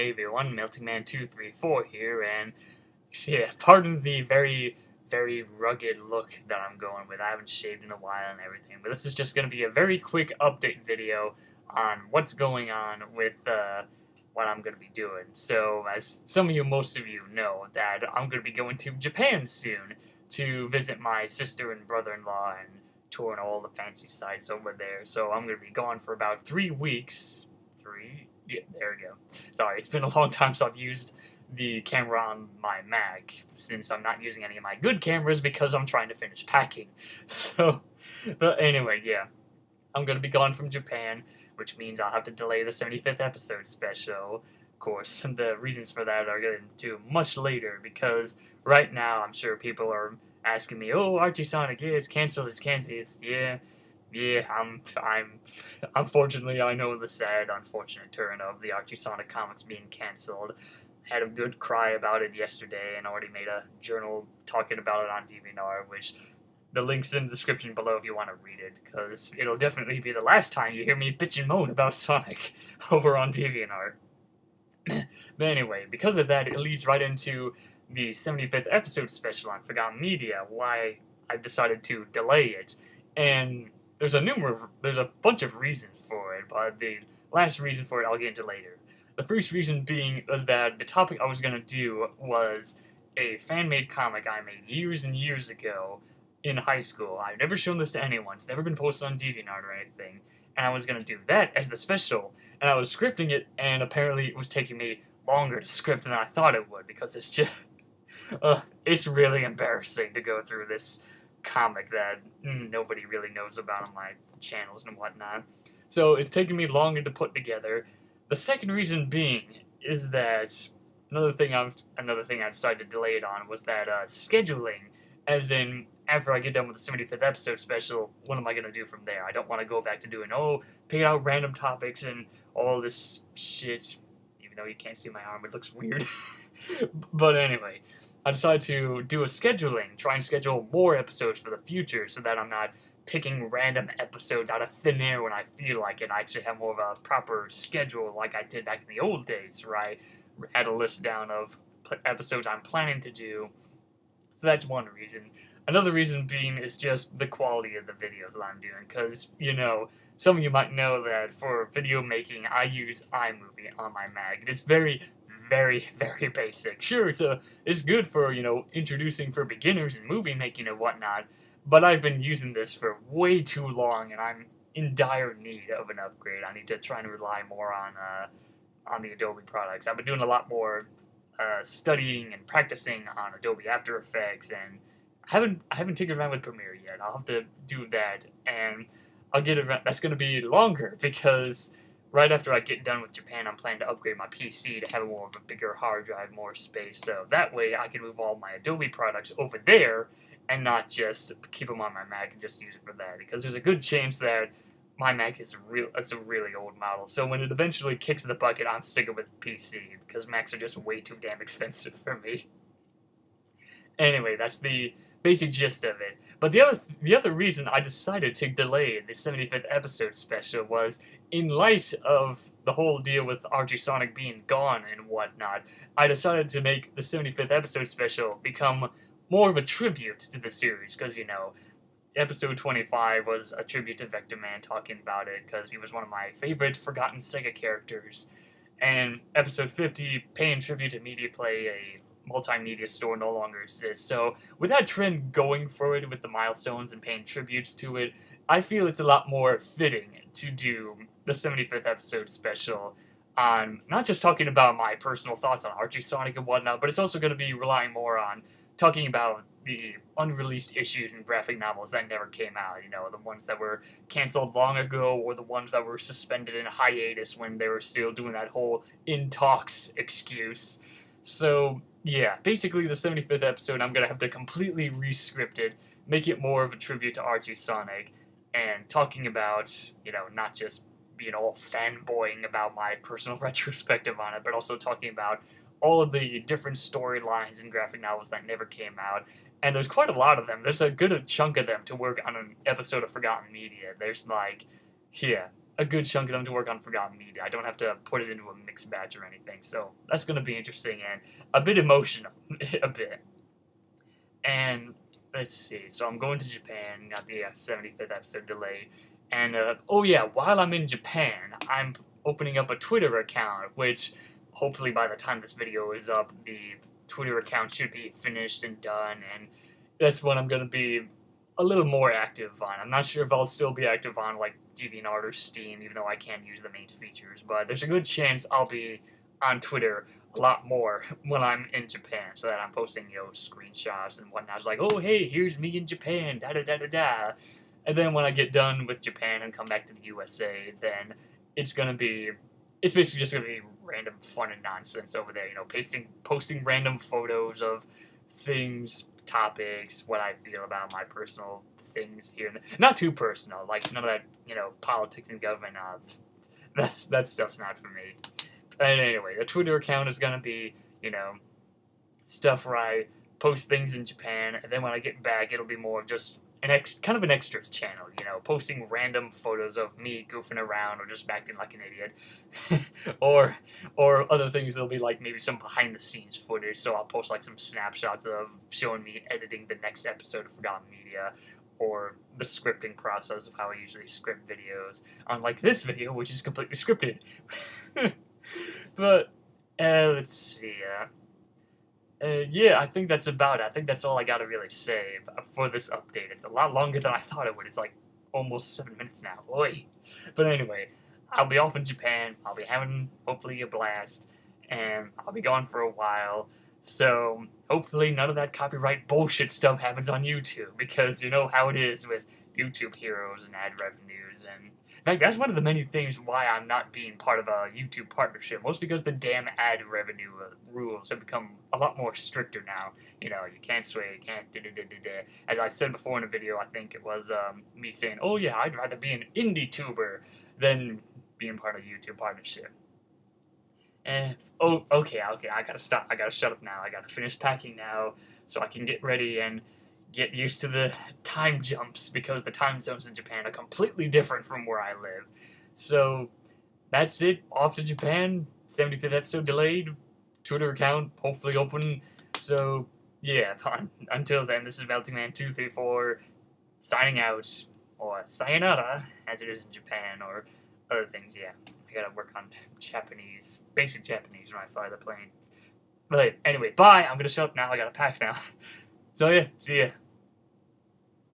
Hey everyone, MeltingMan234 here, and yeah, pardon the very rugged look that I'm going with. I haven't shaved in a while and everything, but this is just going to be a very quick update video on what's going on with what I'm going to be doing. So, as most of you know, that I'm going to be going to Japan soon to visit my sister and brother-in-law and touring all the fancy sites over there. So I'm going to be gone for about 3 weeks. Yeah, there we go. Sorry, it's been a long time since I've used the camera on my Mac, since I'm not using any of my good cameras because I'm trying to finish packing. So, but anyway, yeah. I'm going to be gone from Japan, which means I'll have to delay the 75th episode special. Of course, the reasons for that are getting to much later, because right now I'm sure people are asking me, oh, Archie Sonic, yeah, it's canceled, yeah, unfortunately, I know the sad, unfortunate turn of the Archie Sonic comics being cancelled. Had a good cry about it yesterday and already made a journal talking about it on DeviantArt, which the link's in the description below if you want to read it, because it'll definitely be the last time you hear me bitch and moan about Sonic over on DeviantArt. But anyway, because of that, it leads right into the 75th episode special on Forgotten Media, why I've decided to delay it. And there's a bunch of reasons for it, but the last reason for it I'll get into later. The first reason being was that the topic I was going to do was a fan-made comic I made years and years ago in high school. I've never shown this to anyone. It's never been posted on DeviantArt or anything. And I was going to do that as the special. And I was scripting it, and apparently it was taking me longer to script than I thought it would, because it's just... it's really embarrassing to go through this comic that nobody really knows about on my channels and whatnot. So it's taken me longer to put together. The second reason being is that another thing I decided to delay it on was that scheduling, as in after I get done with the 75th episode special, what am I going to do from there? I don't want to go back to doing, pick out random topics and all this shit, even though you can't see my arm, it looks weird. But anyway, I decided to do a scheduling, try and schedule more episodes for the future so that I'm not picking random episodes out of thin air when I feel like it. I actually have more of a proper schedule like I did back in the old days, where I had a list down of episodes I'm planning to do. So that's one reason. Another reason being is just the quality of the videos that I'm doing, because, some of you might know that for video making, I use iMovie on my Mac. It's very, very basic. Sure, it's good for, introducing for beginners in movie making and whatnot, but I've been using this for way too long, and I'm in dire need of an upgrade. I need to try and rely more on the Adobe products. I've been doing a lot more studying and practicing on Adobe After Effects, and I haven't taken around with Premiere yet. I'll have to do that, and I'll get around. That's going to be longer, because right after I get done with Japan, I'm planning to upgrade my PC to have more of a bigger hard drive, more space, so that way I can move all my Adobe products over there and not just keep them on my Mac and just use it for that, because there's a good chance that my Mac is a really old model, so when it eventually kicks the bucket, I'm sticking with PC, because Macs are just way too damn expensive for me. Anyway, that's the basic gist of it. But the other reason I decided to delay the 75th episode special was, in light of the whole deal with Archie Sonic being gone and whatnot, I decided to make the 75th episode special become more of a tribute to the series, because, episode 25 was a tribute to Vector Man, talking about it, because he was one of my favorite forgotten Sega characters. And episode 50, paying tribute to Media Play, a multimedia store, no longer exists. So with that trend going forward with the milestones and paying tributes to it, I feel it's a lot more fitting to do the 75th episode special on not just talking about my personal thoughts on Archie Sonic and whatnot, but it's also going to be relying more on talking about the unreleased issues and graphic novels that never came out, the ones that were canceled long ago, or the ones that were suspended in hiatus when they were still doing that whole in talks excuse. So, yeah, basically the 75th episode, I'm going to have to completely re-script it, make it more of a tribute to Archie Sonic, and talking about, not just being all fanboying about my personal retrospective on it, but also talking about all of the different storylines and graphic novels that never came out. And there's quite a lot of them. There's a good chunk of them to work on an episode of Forgotten Media. There's a good chunk of them to work on Forgotten Media. I don't have to put it into a mixed batch or anything, so that's going to be interesting and a bit emotional, a bit. And let's see, so I'm going to Japan, got the 75th episode delay, and oh yeah, while I'm in Japan, I'm opening up a Twitter account, which hopefully by the time this video is up, the Twitter account should be finished and done, and that's what I'm going to be a little more active on. I'm not sure if I'll still be active on like DeviantArt or Steam, even though I can use the main features, but there's a good chance I'll be on Twitter a lot more when I'm in Japan, so that I'm posting, screenshots and whatnot. It's like, oh, hey, here's me in Japan, da-da-da-da-da. And then when I get done with Japan and come back to the USA, then it's basically just gonna be random fun and nonsense over there, posting random photos of things, topics, what I feel about my personal things here. Not too personal, like none of that, politics and government. That stuff's not for me. And anyway, the Twitter account is gonna be, stuff where I post things in Japan, and then when I get back, it'll be more of just kind of an extras channel, posting random photos of me goofing around or just acting like an idiot, or other things that'll be like maybe some behind the scenes footage. So I'll post like some snapshots of showing me editing the next episode of Forgotten Media, or the scripting process of how I usually script videos, unlike this video, which is completely scripted. But let's see. Yeah, I think that's about it. I think that's all I gotta really say for this update. It's a lot longer than I thought it would. It's like almost 7 minutes now. Oi! But anyway, I'll be off in Japan. I'll be having, hopefully, a blast. And I'll be gone for a while. So, hopefully none of that copyright bullshit stuff happens on YouTube. Because you know how it is with YouTube heroes and ad revenues. And in fact, that's one of the many things why I'm not being part of a YouTube partnership. Mostly because the damn ad revenue rules have become a lot more stricter now. You can't swear, you can't da-da-da-da-da. As I said before in a video, I think it was me saying, oh yeah, I'd rather be an indie tuber than being part of a YouTube partnership. Okay, I gotta stop. I gotta shut up now. I gotta finish packing now so I can get ready and get used to the time jumps, because the time zones in Japan are completely different from where I live. So, that's it. Off to Japan. 75th episode delayed. Twitter account hopefully open. So, yeah, until then, this is MeltingMan234 signing out. Or sayonara, as it is in Japan, or other things, yeah. I gotta work on Japanese, basic Japanese when I fly the plane. But anyway, bye. I'm gonna shut up now. I gotta pack now. So yeah, see ya.